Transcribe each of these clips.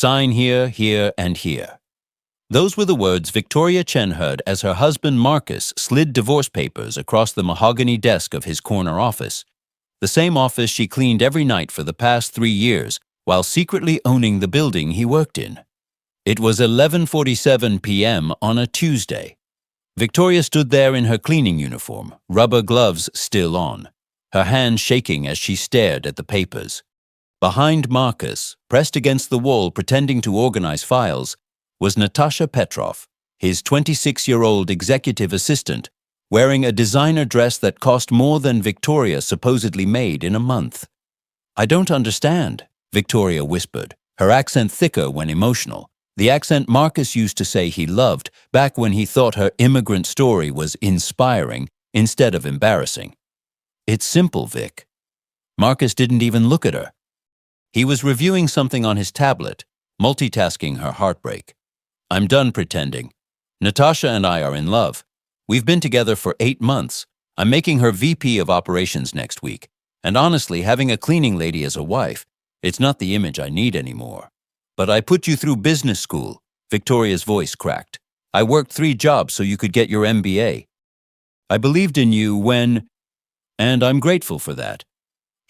Sign here, here, and here. Those were the words Victoria Chen heard as her husband Marcus slid divorce papers across the mahogany desk of his corner office, the same office she cleaned every night for the past 3 years while secretly owning the building he worked in. It was 11:47 p.m. on a Tuesday. Victoria stood there in her cleaning uniform, rubber gloves still on, her hands shaking as she stared at the papers. Behind Marcus, pressed against the wall pretending to organize files, was Natasha Petrov, his 26-year-old executive assistant, wearing a designer dress that cost more than Victoria supposedly made in a month. "I don't understand," Victoria whispered, her accent thicker when emotional, the accent Marcus used to say he loved back when he thought her immigrant story was inspiring instead of embarrassing. "It's simple, Vic." Marcus didn't even look at her. He was reviewing something on his tablet, multitasking her heartbreak. "I'm done pretending. Natasha and I are in love. We've been together for 8 months. I'm making her VP of operations next week. And honestly, having a cleaning lady as a wife, it's not the image I need anymore. But I put you through business school," Victoria's voice cracked. "I worked 3 jobs so you could get your MBA. I believed in you and I'm grateful for that."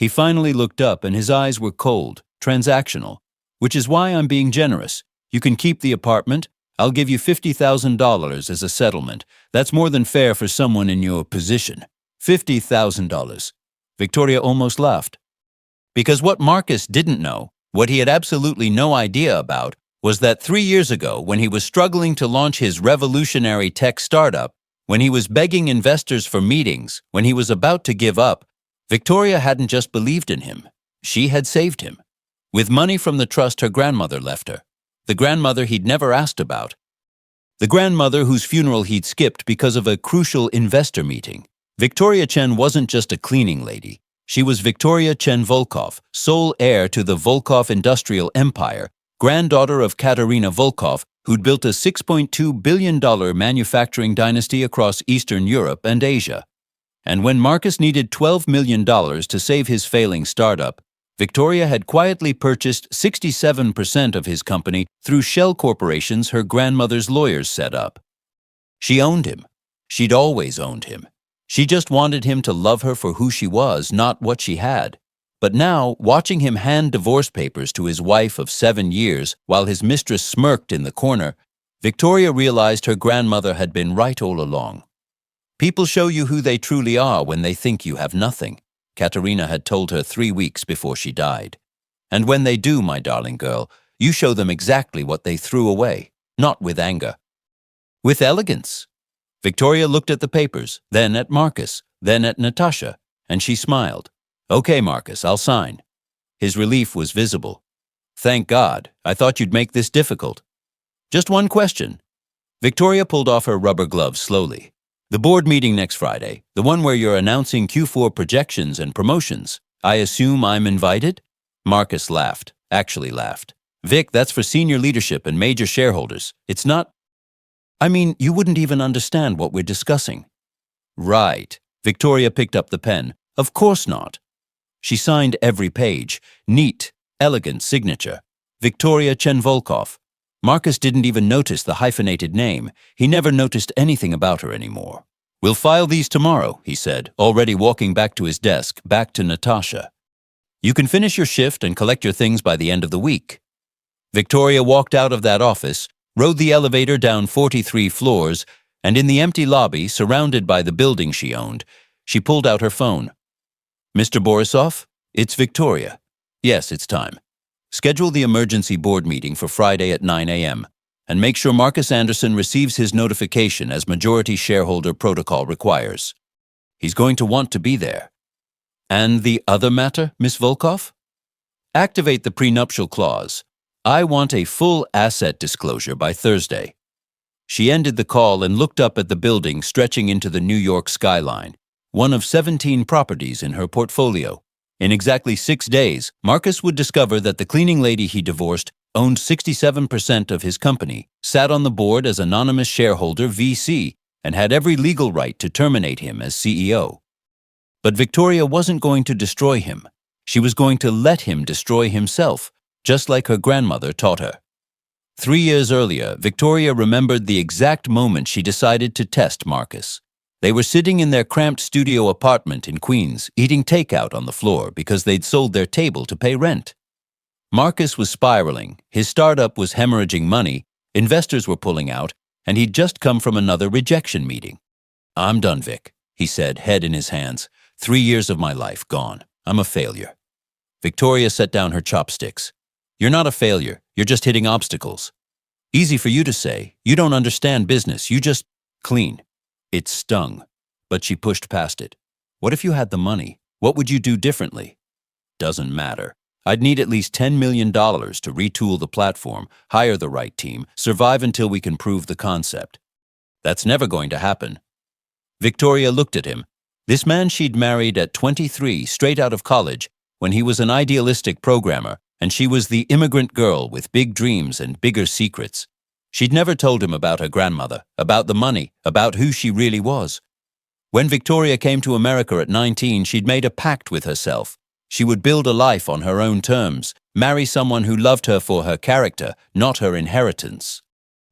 He finally looked up and his eyes were cold, transactional, "which is why I'm being generous. You can keep the apartment. I'll give you $50,000 as a settlement. That's more than fair for someone in your position." $50,000. Victoria almost laughed. Because what Marcus didn't know, what he had absolutely no idea about, was that 3 years ago, when he was struggling to launch his revolutionary tech startup, when he was begging investors for meetings, when he was about to give up, Victoria hadn't just believed in him. She had saved him. With money from the trust her grandmother left her. The grandmother he'd never asked about. The grandmother whose funeral he'd skipped because of a crucial investor meeting. Victoria Chen wasn't just a cleaning lady. She was Victoria Chen Volkov, sole heir to the Volkov industrial empire, granddaughter of Katerina Volkov, who'd built a $6.2 billion manufacturing dynasty across Eastern Europe and Asia. And when Marcus needed $12 million to save his failing startup, Victoria had quietly purchased 67% of his company through shell corporations her grandmother's lawyers set up. She owned him. She'd always owned him. She just wanted him to love her for who she was, not what she had. But now, watching him hand divorce papers to his wife of 7 years while his mistress smirked in the corner, Victoria realized her grandmother had been right all along. "People show you who they truly are when they think you have nothing," Katerina had told her 3 weeks before she died. "And when they do, my darling girl, you show them exactly what they threw away, not with anger. With elegance." Victoria looked at the papers, then at Marcus, then at Natasha, and she smiled. "Okay, Marcus, I'll sign." His relief was visible. "Thank God. I thought you'd make this difficult." "Just one question." Victoria pulled off her rubber gloves slowly. "The board meeting next Friday, the one where you're announcing Q4 projections and promotions, I assume I'm invited?" Marcus laughed, actually laughed. "Vic, that's for senior leadership and major shareholders. It's not... I mean, you wouldn't even understand what we're discussing." "Right." Victoria picked up the pen. "Of course not." She signed every page. Neat, elegant signature. Victoria Chen Volkov. Marcus didn't even notice the hyphenated name. He never noticed anything about her anymore. "We'll file these tomorrow," he said, already walking back to his desk, back to Natasha. "You can finish your shift and collect your things by the end of the week." Victoria walked out of that office, rode the elevator down 43 floors, and in the empty lobby, surrounded by the building she owned, she pulled out her phone. "Mr. Borisov, it's Victoria. Yes, it's time. Schedule the emergency board meeting for Friday at 9 a.m. and make sure Marcus Anderson receives his notification as majority shareholder protocol requires. He's going to want to be there." "And the other matter, Miss Volkov?" "Activate the prenuptial clause. I want a full asset disclosure by Thursday." She ended the call and looked up at the building stretching into the New York skyline, one of 17 properties in her portfolio. In exactly 6 days, Marcus would discover that the cleaning lady he divorced owned 67% of his company, sat on the board as anonymous shareholder VC, and had every legal right to terminate him as CEO. But Victoria wasn't going to destroy him. She was going to let him destroy himself, just like her grandmother taught her. 3 years earlier, Victoria remembered the exact moment she decided to test Marcus. They were sitting in their cramped studio apartment in Queens, eating takeout on the floor because they'd sold their table to pay rent. Marcus was spiraling, his startup was hemorrhaging money, investors were pulling out, and he'd just come from another rejection meeting. "I'm done, Vic," he said, head in his hands. 3 years of my life gone. I'm a failure. Victoria set down her chopsticks. "You're not a failure, you're just hitting obstacles. Easy for you to say, you don't understand business, you just clean." It stung, but she pushed past it. "What if you had the money? What would you do differently?" "Doesn't matter. I'd need at least $10 million to retool the platform, hire the right team, survive until we can prove the concept." "That's never going to happen." Victoria looked at him. This man she'd married at 23, straight out of college, when he was an idealistic programmer, and she was the immigrant girl with big dreams and bigger secrets. She'd never told him about her grandmother, about the money, about who she really was. When Victoria came to America at 19, she'd made a pact with herself. She would build a life on her own terms, marry someone who loved her for her character, not her inheritance.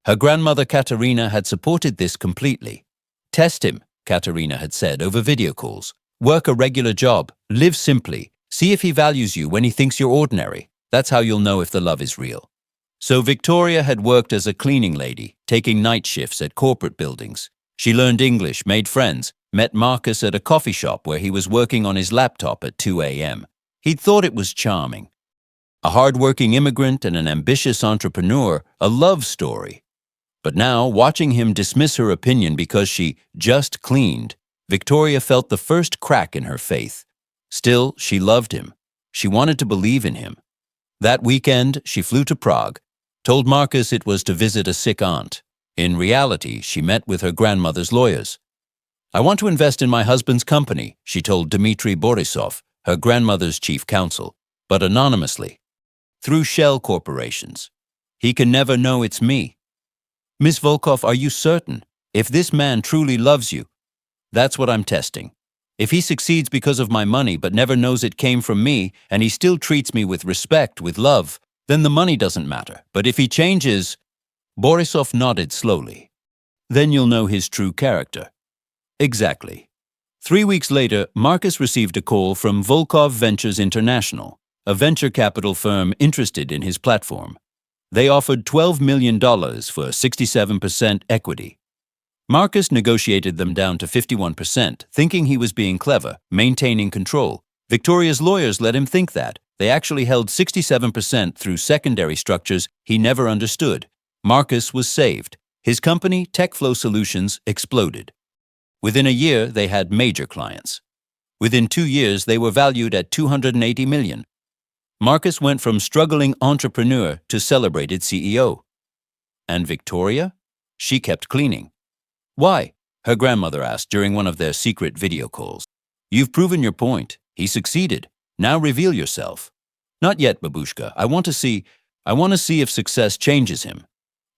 Her grandmother Katerina had supported this completely. "Test him," Katerina had said over video calls. "Work a regular job, live simply, see if he values you when he thinks you're ordinary. That's how you'll know if the love is real." So Victoria had worked as a cleaning lady, taking night shifts at corporate buildings. She learned English, made friends, met Marcus at a coffee shop where he was working on his laptop at 2 a.m. He'd thought it was charming. A hard-working immigrant and an ambitious entrepreneur, a love story. But now, watching him dismiss her opinion because she just cleaned, Victoria felt the first crack in her faith. Still, she loved him. She wanted to believe in him. That weekend, she flew to Prague, told Marcus it was to visit a sick aunt. In reality, she met with her grandmother's lawyers. "I want to invest in my husband's company," she told Dmitry Borisov, her grandmother's chief counsel, but anonymously. "Through shell corporations. He can never know it's me." "Miss Volkov, are you certain? If this man truly loves you?" "That's what I'm testing. If he succeeds because of my money but never knows it came from me, and he still treats me with respect, with love, then the money doesn't matter. But if he changes—" Borisov nodded slowly. "Then you'll know his true character." Exactly. 3 weeks later, Marcus received a call from Volkov Ventures International, a venture capital firm interested in his platform. They offered $12 million for 67% equity. Marcus negotiated them down to 51%, thinking he was being clever, maintaining control. Victoria's lawyers let him think that. They actually held 67% through secondary structures he never understood. Marcus was saved. His company, TechFlow Solutions, exploded. Within a year, they had major clients. Within 2 years, they were valued at $280 million. Marcus went from struggling entrepreneur to celebrated CEO. And Victoria? She kept cleaning. "Why?" her grandmother asked during one of their secret video calls. "You've proven your point. He succeeded. Now reveal yourself." "Not yet, babushka. I want to see if success changes him."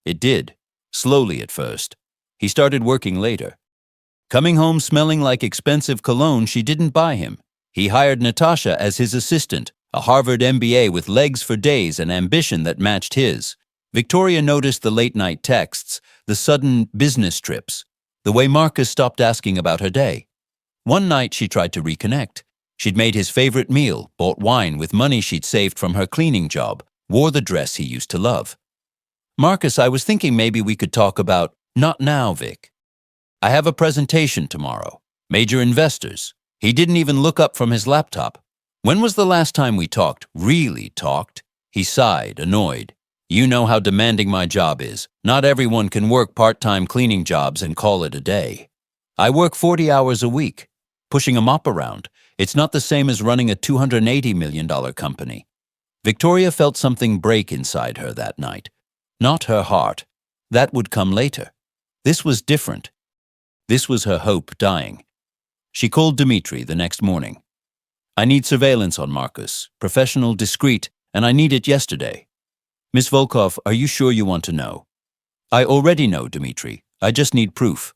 It did. Slowly at first. He started working later. Coming home smelling like expensive cologne, she didn't buy him. He hired Natasha as his assistant, a Harvard MBA with legs for days and ambition that matched his. Victoria noticed the late-night texts, the sudden business trips, the way Marcus stopped asking about her day. One night she tried to reconnect. She'd made his favorite meal, bought wine with money she'd saved from her cleaning job, wore the dress he used to love. "Marcus, I was thinking maybe we could talk about—" "Not now, Vic. I have a presentation tomorrow. Major investors." He didn't even look up from his laptop. "When was the last time we talked, really talked?" He sighed, annoyed. "You know how demanding my job is. Not everyone can work part-time cleaning jobs and call it a day. I work 40 hours a week, pushing a mop around. It's not the same as running a $280 million company." Victoria felt something break inside her that night. Not her heart. That would come later. This was different. This was her hope dying. She called Dmitry the next morning. "I need surveillance on Marcus, professional, discreet, and I need it yesterday." "Miss Volkov, are you sure you want to know?" "I already know, Dmitry. I just need proof."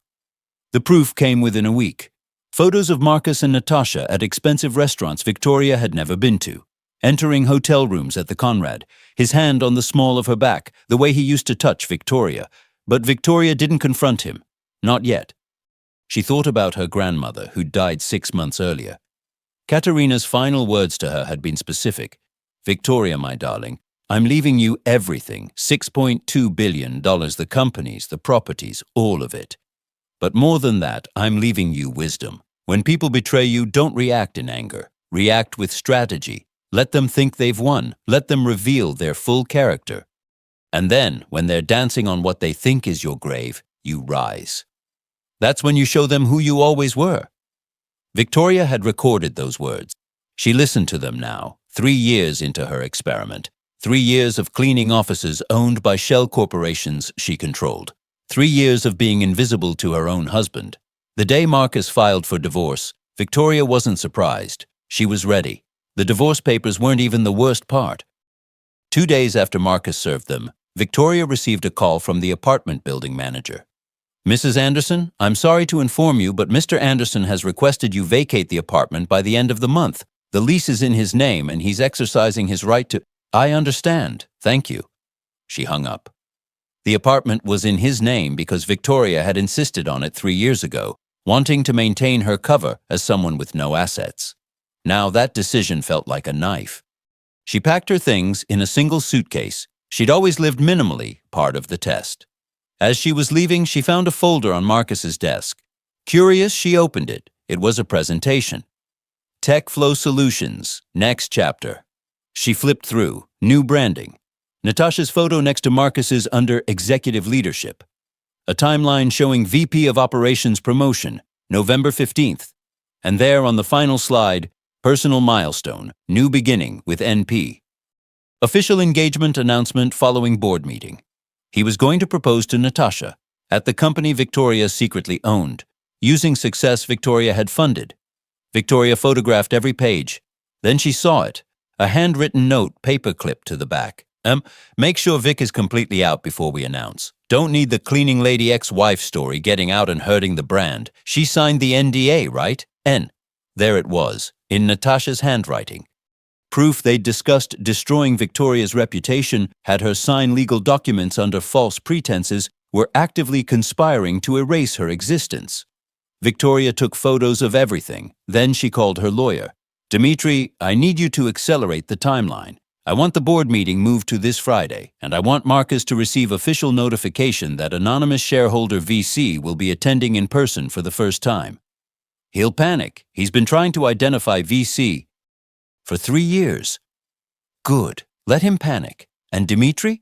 The proof came within a week. Photos of Marcus and Natasha at expensive restaurants Victoria had never been to. entering hotel rooms at the Conrad, his hand on the small of her back, the way he used to touch Victoria. But Victoria didn't confront him. Not yet. She thought about her grandmother, who'd died 6 months earlier. Katerina's final words to her had been specific. "Victoria, my darling, I'm leaving you everything, $6.2 billion, the companies, the properties, all of it. But more than that, I'm leaving you wisdom. When people betray you, don't react in anger. React with strategy. Let them think they've won. Let them reveal their full character. And then, when they're dancing on what they think is your grave, you rise. That's when you show them who you always were." Victoria had recorded those words. She listened to them now, 3 years into her experiment. 3 years of cleaning offices owned by shell corporations she controlled. 3 years of being invisible to her own husband. The day Marcus filed for divorce, Victoria wasn't surprised. She was ready. The divorce papers weren't even the worst part. 2 days after Marcus served them, Victoria received a call from the apartment building manager. "Mrs. Anderson, I'm sorry to inform you, but Mr. Anderson has requested you vacate the apartment by the end of the month. The lease is in his name and he's exercising his right to—" "I understand. Thank you." She hung up. The apartment was in his name because Victoria had insisted on it 3 years ago, wanting to maintain her cover as someone with no assets. Now that decision felt like a knife. She packed her things in a single suitcase. She'd always lived minimally, part of the test. As she was leaving, she found a folder on Marcus's desk. Curious, she opened it. It was a presentation. Tech Flow Solutions, next chapter. She flipped through, new branding. Natasha's photo next to Marcus's under executive leadership. A timeline showing VP of Operations promotion, November 15th. And there on the final slide, personal milestone, new beginning with NP. Official engagement announcement following board meeting. He was going to propose to Natasha at the company Victoria secretly owned, using success Victoria had funded. Victoria photographed every page. Then she saw it, a handwritten note paper-clipped to the back. Make sure Vic is completely out before we announce. Don't need the cleaning lady ex-wife story getting out and hurting the brand. She signed the NDA, right? N. There it was, in Natasha's handwriting. Proof they'd discussed destroying Victoria's reputation, had her sign legal documents under false pretenses, were actively conspiring to erase her existence. Victoria took photos of everything. Then she called her lawyer. "Dimitri, I need you to accelerate the timeline. I want the board meeting moved to this Friday, and I want Marcus to receive official notification that anonymous shareholder VC will be attending in person for the first time. He'll panic. He's been trying to identify VC for 3 years. Good. Let him panic. And Dimitri?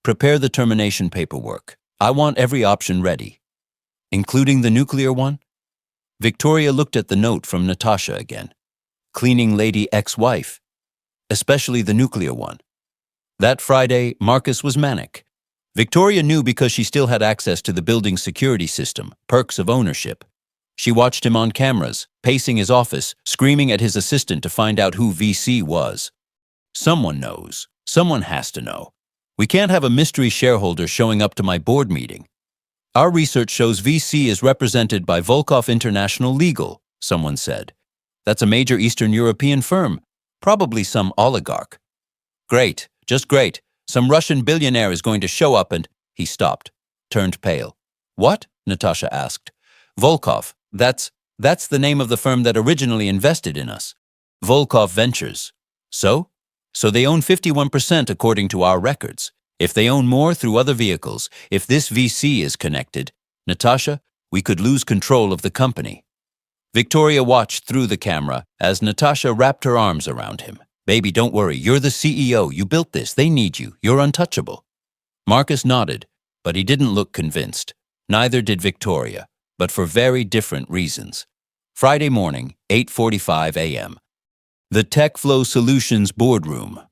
Prepare the termination paperwork. I want every option ready. Including the nuclear one?" Victoria looked at the note from Natasha again. Cleaning lady ex-wife. Especially the nuclear one. That Friday, Marcus was manic. Victoria knew because she still had access to the building's security system, perks of ownership. She watched him on cameras, pacing his office, screaming at his assistant to find out who VC was. Someone knows. Someone has to know. We can't have a mystery shareholder showing up to my board meeting. Our research shows VC is represented by Volkov International Legal, someone said. That's a major Eastern European firm, probably some oligarch. Great, just great. Some Russian billionaire is going to show up and— He stopped, turned pale. What? Natasha asked. Volkov. That's the name of the firm that originally invested in us. Volkov Ventures. So? So they own 51% according to our records. If they own more through other vehicles, if this VC is connected, Natasha, we could lose control of the company. Victoria watched through the camera as Natasha wrapped her arms around him. Baby, don't worry. You're the CEO. You built this. They need you. You're untouchable. Marcus nodded, but he didn't look convinced. Neither did Victoria, but for very different reasons. Friday morning, 8:45 a.m. The Tech Flow Solutions boardroom.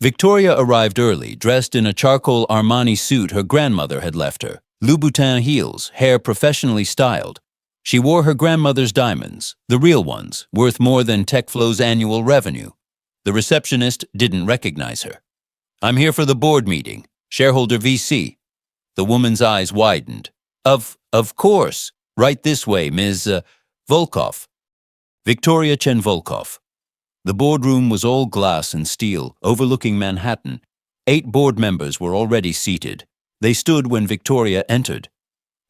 Victoria arrived early, dressed in a charcoal Armani suit her grandmother had left her, Louboutin heels, hair professionally styled. She wore her grandmother's diamonds, the real ones, worth more than TechFlow's annual revenue. The receptionist didn't recognize her. I'm here for the board meeting, shareholder VC. The woman's eyes widened. Of course. Right this way, Ms. Volkov. Victoria Chen Volkov. The boardroom was all glass and steel, overlooking Manhattan. 8 board members were already seated. They stood when Victoria entered.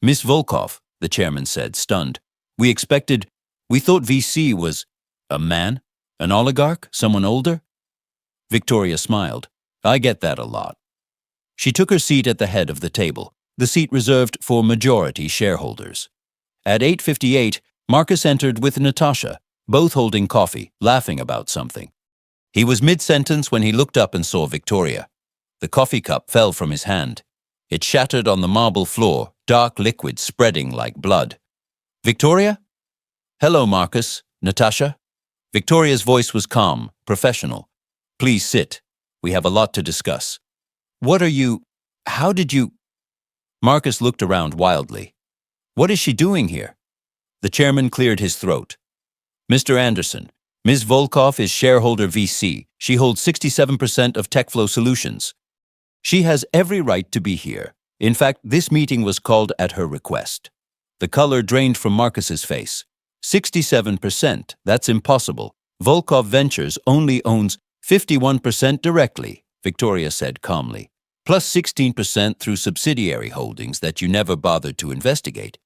"Miss Volkov," the chairman said, stunned. We thought VC was a man? An oligarch? Someone older?" Victoria smiled. "I get that a lot." She took her seat at the head of the table, the seat reserved for majority shareholders. At 8:58, Marcus entered with Natasha, both holding coffee, laughing about something. He was mid-sentence when he looked up and saw Victoria. The coffee cup fell from his hand. It shattered on the marble floor, dark liquid spreading like blood. "Victoria?" "Hello, Marcus. Natasha?" Victoria's voice was calm, professional. "Please sit. We have a lot to discuss." How did you?" Marcus looked around wildly. "What is she doing here?" The chairman cleared his throat. "Mr. Anderson, Ms. Volkov is shareholder VC. She holds 67% of TechFlow Solutions. She has every right to be here. In fact, this meeting was called at her request." The color drained from Marcus's face. 67%, that's impossible. Volkov Ventures only owns 51% directly, Victoria said calmly, plus 16% through subsidiary holdings that you never bothered to investigate.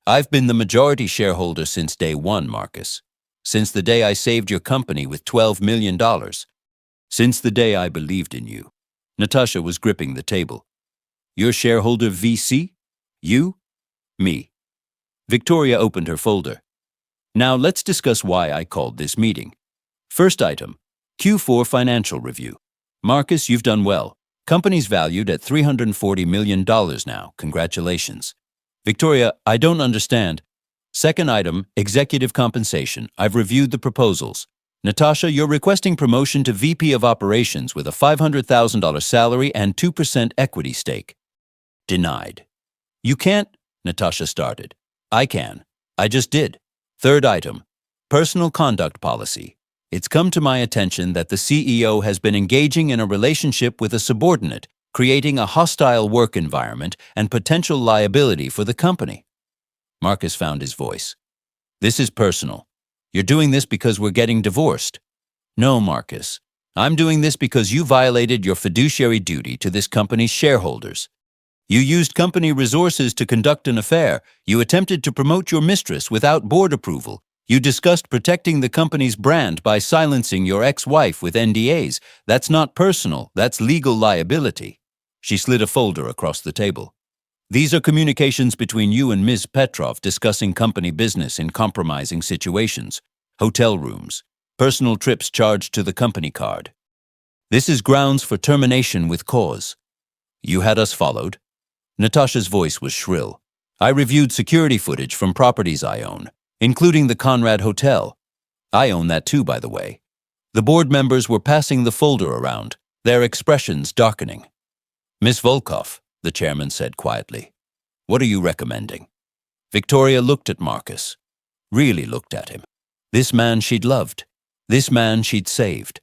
"I've been the majority shareholder since day one, Marcus. Since the day I saved your company with $12 million. Since the day I believed in you." Natasha was gripping the table. "You're shareholder VC? You?" "Me." Victoria opened her folder. "Now let's discuss why I called this meeting. First item, Q4 financial review. Marcus, you've done well. Company's valued at $340 million now. Congratulations." "Victoria, I don't understand." Second item, executive compensation. I've reviewed the proposals. Natasha, you're requesting promotion to VP of Operations with a $500,000 salary and 2% equity stake. Denied. "You can't," Natasha started. "I can. I just did." Third item, personal conduct policy. It's come to my attention that the CEO has been engaging in a relationship with a subordinate, creating a hostile work environment and potential liability for the company. Marcus found his voice. "This is personal. You're doing this because we're getting divorced." "No, Marcus. I'm doing this because you violated your fiduciary duty to this company's shareholders. You used company resources to conduct an affair. You attempted to promote your mistress without board approval. You discussed protecting the company's brand by silencing your ex-wife with NDAs. That's not personal, that's legal liability." She slid a folder across the table. "These are communications between you and Ms. Petrov discussing company business in compromising situations, hotel rooms, personal trips charged to the company card. This is grounds for termination with cause. You had us followed." Natasha's voice was shrill. "I reviewed security footage from properties I own, including the Conrad Hotel. I own that too, by the way." The board members were passing the folder around, their expressions darkening. "Miss Volkov," the chairman said quietly, "what are you recommending?" Victoria looked at Marcus, really looked at him. This man she'd loved. This man she'd saved.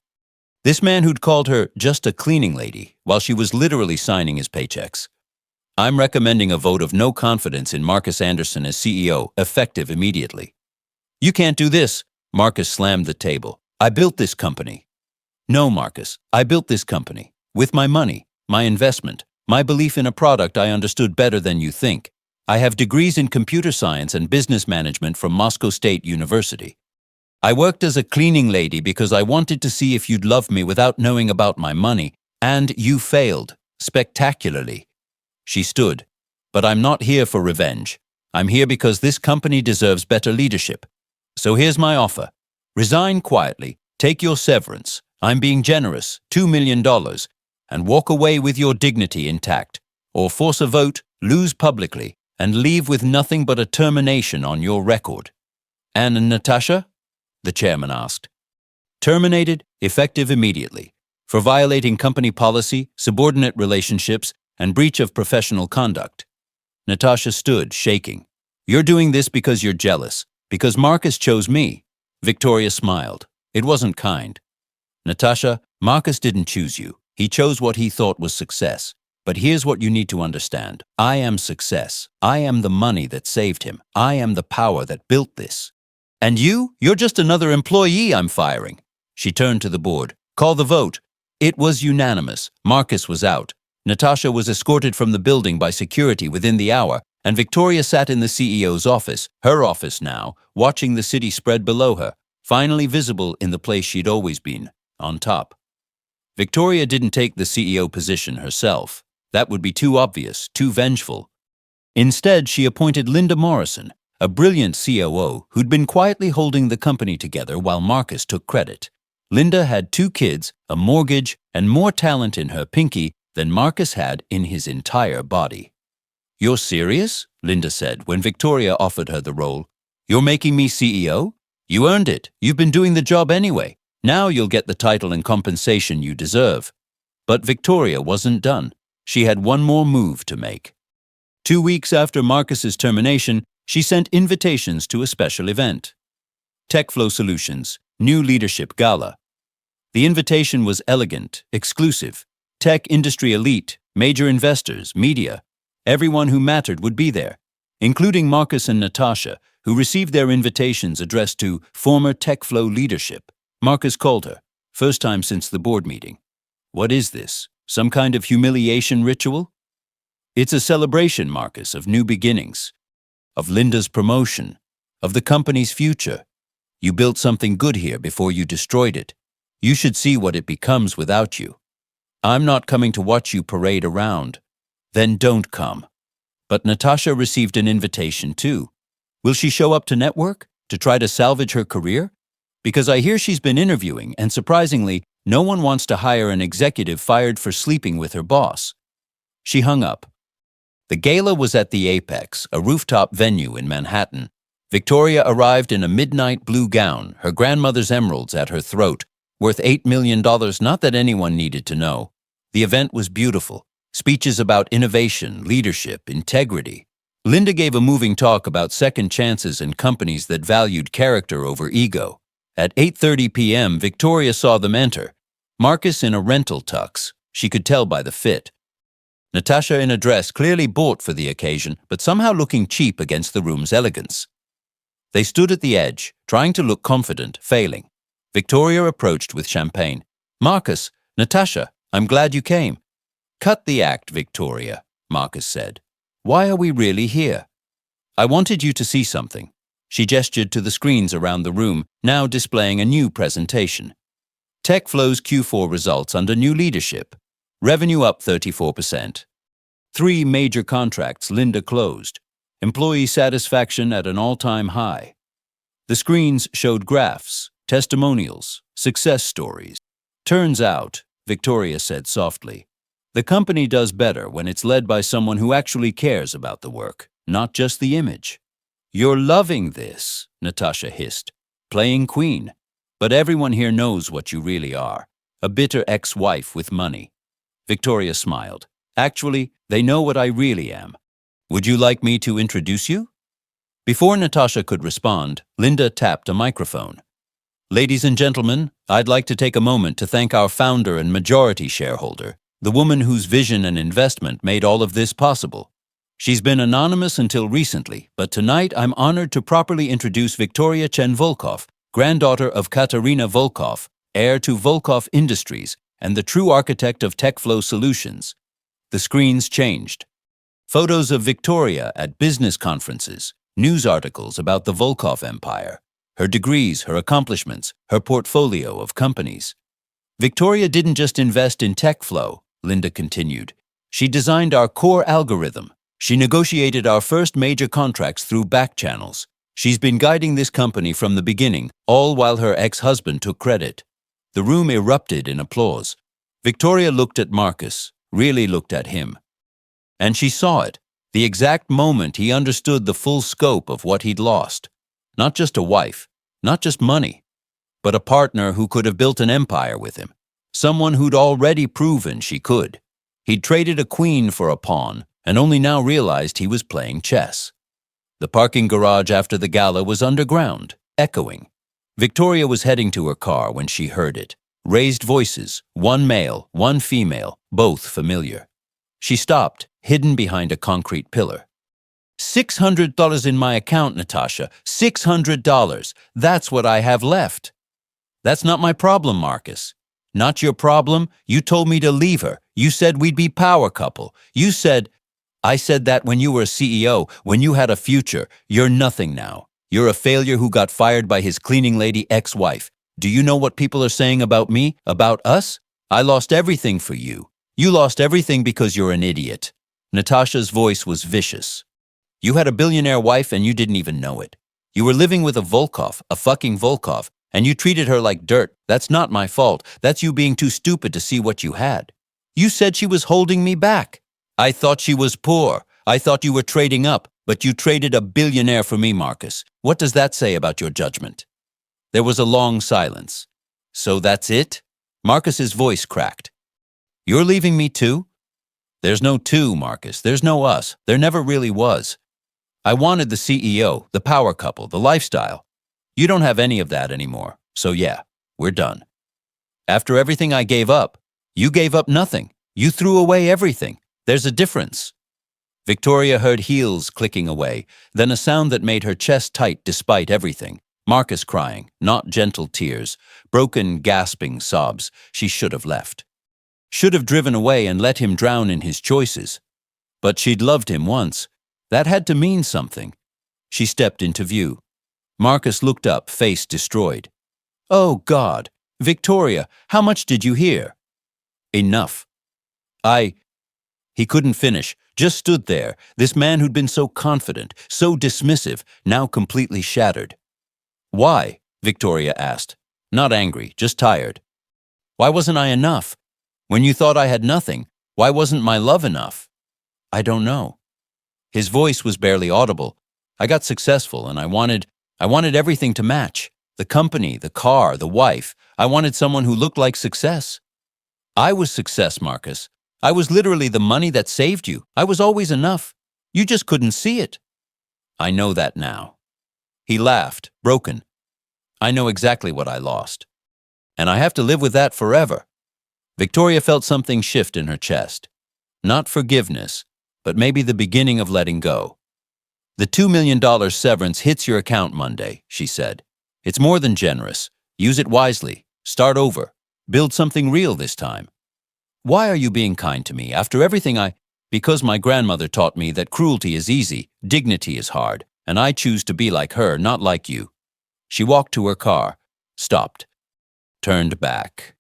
This man who'd called her just a cleaning lady while she was literally signing his paychecks. "I'm recommending a vote of no confidence in Marcus Anderson as CEO, effective immediately." "You can't do this." Marcus slammed the table. "I built this company." "No, Marcus, I built this company. With my money, my investment, my belief in a product I understood better than you think. I have degrees in computer science and business management from Moscow State University. I worked as a cleaning lady because I wanted to see if you'd love me without knowing about my money, and you failed, spectacularly." She stood. "But I'm not here for revenge. I'm here because this company deserves better leadership. So here's my offer. Resign quietly, take your severance, I'm being generous, $2 million, and walk away with your dignity intact, or force a vote, lose publicly, and leave with nothing but a termination on your record." "And Natasha?" the chairman asked. "Terminated, effective immediately, for violating company policy, subordinate relationships, and breach of professional conduct." Natasha stood, shaking. "You're doing this because you're jealous, because Marcus chose me." Victoria smiled. It wasn't kind. "Natasha, Marcus didn't choose you. He chose what he thought was success. But here's what you need to understand. I am success. I am the money that saved him. I am the power that built this. And you're just another employee I'm firing. She turned to the board. Call the vote. It was unanimous. Marcus was out. Natasha was escorted from the building by security within the hour, and Victoria sat in the CEO's office, her office now, watching the city spread below her, finally visible in the place she'd always been, on top. Victoria didn't take the CEO position herself. That would be too obvious, too vengeful. Instead, she appointed Linda Morrison, a brilliant COO who'd been quietly holding the company together while Marcus took credit. Linda had 2 kids, a mortgage, and more talent in her pinky than Marcus had in his entire body. You're serious? Linda said when Victoria offered her the role. You're making me CEO? You earned it. You've been doing the job anyway. Now you'll get the title and compensation you deserve. But Victoria wasn't done. She had one more move to make. 2 weeks after Marcus's termination, she sent invitations to a special event. TechFlow Solutions, New Leadership Gala. The invitation was elegant, exclusive. Tech industry elite, major investors, media. Everyone who mattered would be there, including Marcus and Natasha, who received their invitations addressed to former TechFlow leadership. Marcus called her, first time since the board meeting. What is this? Some kind of humiliation ritual? It's a celebration, Marcus, of new beginnings, of Linda's promotion, of the company's future. You built something good here before you destroyed it. You should see what it becomes without you. I'm not coming to watch you parade around. Then don't come. But Natasha received an invitation too. Will she show up to network, to try to salvage her career? Because I hear she's been interviewing, and surprisingly, no one wants to hire an executive fired for sleeping with her boss. She hung up. The gala was at the Apex, a rooftop venue in Manhattan. Victoria arrived in a midnight blue gown, her grandmother's emeralds at her throat, worth $8 million, not that anyone needed to know. The event was beautiful. Speeches about innovation, leadership, integrity. Linda gave a moving talk about second chances and companies that valued character over ego. At 8:30 p.m., Victoria saw them enter. Marcus in a rental tux. She could tell by the fit. Natasha in a dress clearly bought for the occasion, but somehow looking cheap against the room's elegance. They stood at the edge, trying to look confident, failing. Victoria approached with champagne. Marcus, Natasha, I'm glad you came. Cut the act, Victoria, Marcus said. Why are we really here? I wanted you to see something. She gestured to the screens around the room, now displaying a new presentation. TechFlow's Q4 results under new leadership. Revenue up 34%. 3 major contracts Linda closed. Employee satisfaction at an all-time high. The screens showed graphs, testimonials, success stories. Turns out, Victoria said softly, the company does better when it's led by someone who actually cares about the work, not just the image. You're loving this, Natasha hissed, playing queen. But everyone here knows what you really are, a bitter ex-wife with money. Victoria smiled. Actually, they know what I really am. Would you like me to introduce you? Before Natasha could respond, Linda tapped a microphone. Ladies and gentlemen, I'd like to take a moment to thank our founder and majority shareholder, the woman whose vision and investment made all of this possible. She's been anonymous until recently, but tonight I'm honored to properly introduce Victoria Chen-Volkov, granddaughter of Katerina Volkov, heir to Volkov Industries, and the true architect of TechFlow Solutions. The screens changed. Photos of Victoria at business conferences, news articles about the Volkov empire, her degrees, her accomplishments, her portfolio of companies. Victoria didn't just invest in TechFlow, Linda continued. She designed our core algorithm. She negotiated our first major contracts through back channels. She's been guiding this company from the beginning, all while her ex-husband took credit. The room erupted in applause. Victoria looked at Marcus, really looked at him. And she saw it, the exact moment he understood the full scope of what he'd lost. Not just a wife, not just money, but a partner who could have built an empire with him. Someone who'd already proven she could. He'd traded a queen for a pawn, and only now realized he was playing chess. The parking garage after the gala was underground, echoing. Victoria was heading to her car when she heard it. Raised voices, one male, one female, both familiar. She stopped, hidden behind a concrete pillar. $600 in my account, Natasha. $600. That's what I have left. That's not my problem, Marcus. Not your problem. You told me to leave her. You said we'd be power couple. I said that when you were a CEO, when you had a future. You're nothing now. You're a failure who got fired by his cleaning lady ex-wife. Do you know what people are saying about me, about us? I lost everything for you. You lost everything because you're an idiot. Natasha's voice was vicious. You had a billionaire wife and you didn't even know it. You were living with a fucking Volkov, and you treated her like dirt. That's not my fault. That's you being too stupid to see what you had. You said she was holding me back. I thought she was poor. I thought you were trading up, but you traded a billionaire for me, Marcus. What does that say about your judgment? There was a long silence. So that's it? Marcus's voice cracked. You're leaving me too? There's no two, Marcus. There's no us. There never really was. I wanted the CEO, the power couple, the lifestyle. You don't have any of that anymore. So yeah, we're done. After everything I gave up, you gave up nothing. You threw away everything. There's a difference. Victoria heard heels clicking away, then a sound that made her chest tight despite everything. Marcus crying, not gentle tears, broken, gasping sobs. She should have left. Should have driven away and let him drown in his choices. But she'd loved him once. That had to mean something. She stepped into view. Marcus looked up, face destroyed. Oh, God. Victoria, how much did you hear? Enough. He couldn't finish, just stood there, this man who'd been so confident, so dismissive, now completely shattered. Why? Victoria asked. Not angry, just tired. Why wasn't I enough? When you thought I had nothing, why wasn't my love enough? I don't know. His voice was barely audible. I got successful and I wanted everything to match. The company, the car, the wife. I wanted someone who looked like success. I was success, Marcus. I was literally the money that saved you. I was always enough. You just couldn't see it. I know that now. He laughed, broken. I know exactly what I lost. And I have to live with that forever. Victoria felt something shift in her chest. Not forgiveness, but maybe the beginning of letting go. The $2 million severance hits your account Monday, she said. It's more than generous. Use it wisely. Start over. Build something real this time. Why are you being kind to me after everything Because my grandmother taught me that cruelty is easy, dignity is hard, and I choose to be like her, not like you. She walked to her car, stopped, turned back.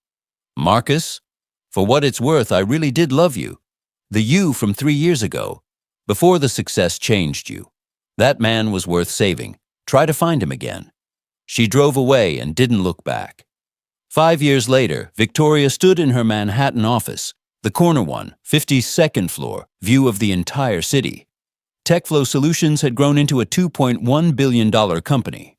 Marcus, for what it's worth, I really did love you. The you from 3 years ago, before the success changed you. That man was worth saving. Try to find him again. She drove away and didn't look back. 5 years later, Victoria stood in her Manhattan office, the corner one, 52nd floor, view of the entire city. TechFlow Solutions had grown into a $2.1 billion company.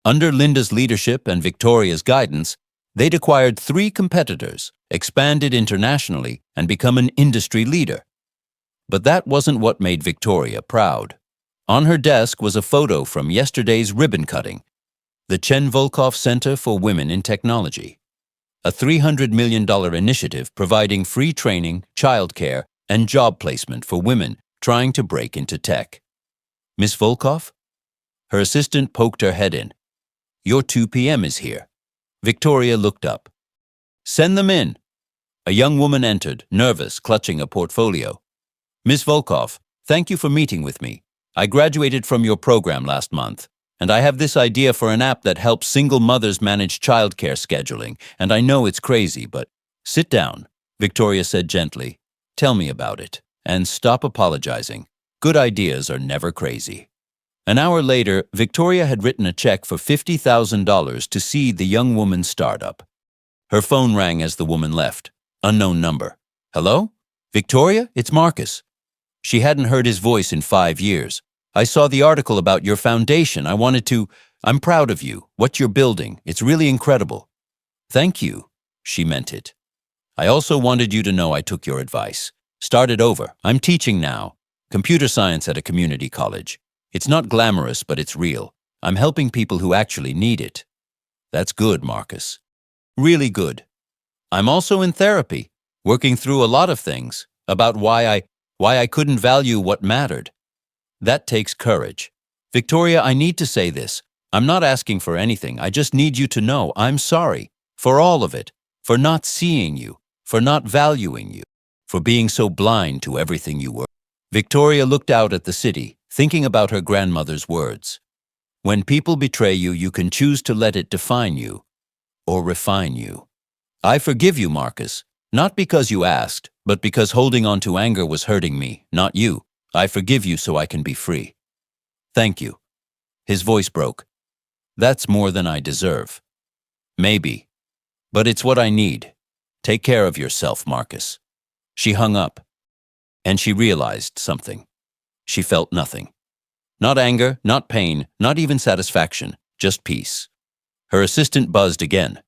Under Linda's leadership and Victoria's guidance, they'd acquired 3 competitors, expanded internationally, and become an industry leader. But that wasn't what made Victoria proud. On her desk was a photo from yesterday's ribbon cutting, the Chen Volkov Center for Women in Technology, a $300 million initiative providing free training, childcare, and job placement for women trying to break into tech. Miss Volkov? Her assistant poked her head in. Your 2 p.m. is here. Victoria looked up. Send them in. A young woman entered, nervous, clutching a portfolio. Miss Volkov, thank you for meeting with me. I graduated from your program last month, and I have this idea for an app that helps single mothers manage childcare scheduling, and I know it's crazy, but sit down, Victoria said gently. Tell me about it, and stop apologizing. Good ideas are never crazy. An hour later, Victoria had written a check for $50,000 to seed the young woman's startup. Her phone rang as the woman left. Unknown number. Hello? Victoria, it's Marcus. She hadn't heard his voice in 5 years. I saw the article about your foundation. I'm proud of you, what you're building. It's really incredible. Thank you. She meant it. I also wanted you to know I took your advice. Started over. I'm teaching now. Computer science at a community college. It's not glamorous, but it's real. I'm helping people who actually need it. That's good, Marcus. Really good. I'm also in therapy, working through a lot of things, about why I couldn't value what mattered. That takes courage. Victoria, I need to say this. I'm not asking for anything. I just need you to know I'm sorry for all of it, for not seeing you, for not valuing you, for being so blind to everything you were. Victoria looked out at the city, thinking about her grandmother's words. When people betray you, you can choose to let it define you or refine you. I forgive you, Marcus, not because you asked, but because holding on to anger was hurting me, not you. I forgive you so I can be free. Thank you. His voice broke. That's more than I deserve. Maybe. But it's what I need. Take care of yourself, Marcus. She hung up, and she realized something. She felt nothing. Not anger, not pain, not even satisfaction, just peace. Her assistant buzzed again.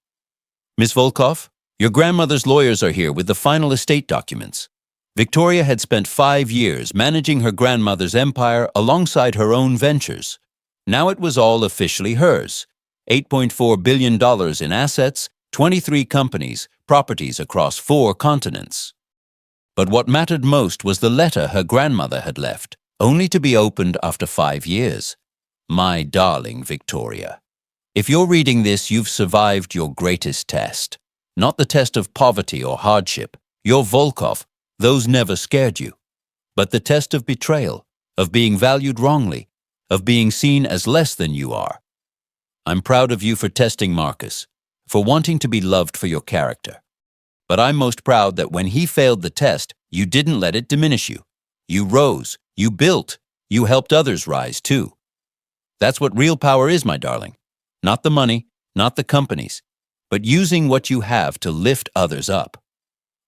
Miss Volkov, your grandmother's lawyers are here with the final estate documents. Victoria had spent 5 years managing her grandmother's empire alongside her own ventures. Now it was all officially hers. $8.4 billion in assets, 23 companies, properties across 4 continents. But what mattered most was the letter her grandmother had left, only to be opened after 5 years. My darling Victoria, if you're reading this, you've survived your greatest test. Not the test of poverty or hardship. You're Volkov. Those never scared you. But the test of betrayal, of being valued wrongly, of being seen as less than you are. I'm proud of you for testing Marcus, for wanting to be loved for your character. But I'm most proud that when he failed the test, you didn't let it diminish you. You rose, you built, you helped others rise too. That's what real power is, my darling. Not the money, not the companies, but using what you have to lift others up.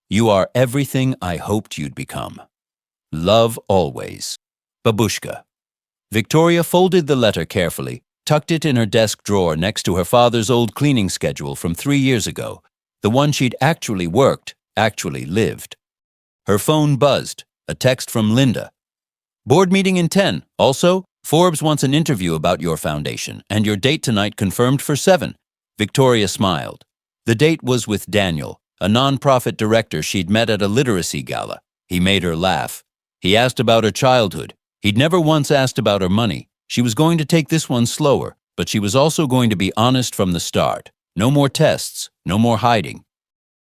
You are everything I hoped you'd become. Love always. Babushka. Victoria folded the letter carefully, tucked it in her desk drawer next to her father's old cleaning schedule from 3 years ago, the one she'd actually worked, actually lived. Her phone buzzed, a text from Linda. Board meeting in 10. Also, Forbes wants an interview about your foundation, and your date tonight confirmed for 7. Victoria smiled. The date was with Daniel, a nonprofit director she'd met at a literacy gala. He made her laugh. He asked about her childhood. He'd never once asked about her money. She was going to take this one slower, but she was also going to be honest from the start. No more tests, no more hiding.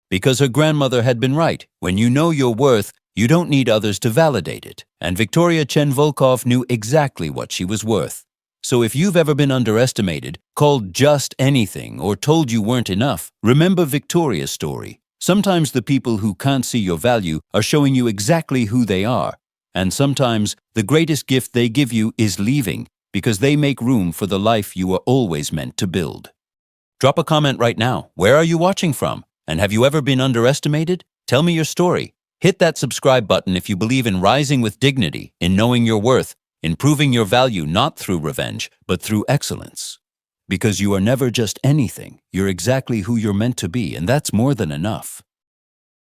Because her grandmother had been right. When you know your worth, you don't need others to validate it. And Victoria Chen-Volkov knew exactly what she was worth. So if you've ever been underestimated, called just anything, or told you weren't enough, remember Victoria's story. Sometimes the people who can't see your value are showing you exactly who they are. And sometimes the greatest gift they give you is leaving, because they make room for the life you were always meant to build. Drop a comment right now. Where are you watching from? And have you ever been underestimated? Tell me your story. Hit that subscribe button if you believe in rising with dignity, in knowing your worth, in proving your value not through revenge, but through excellence. Because you are never just anything. You're exactly who you're meant to be, and that's more than enough.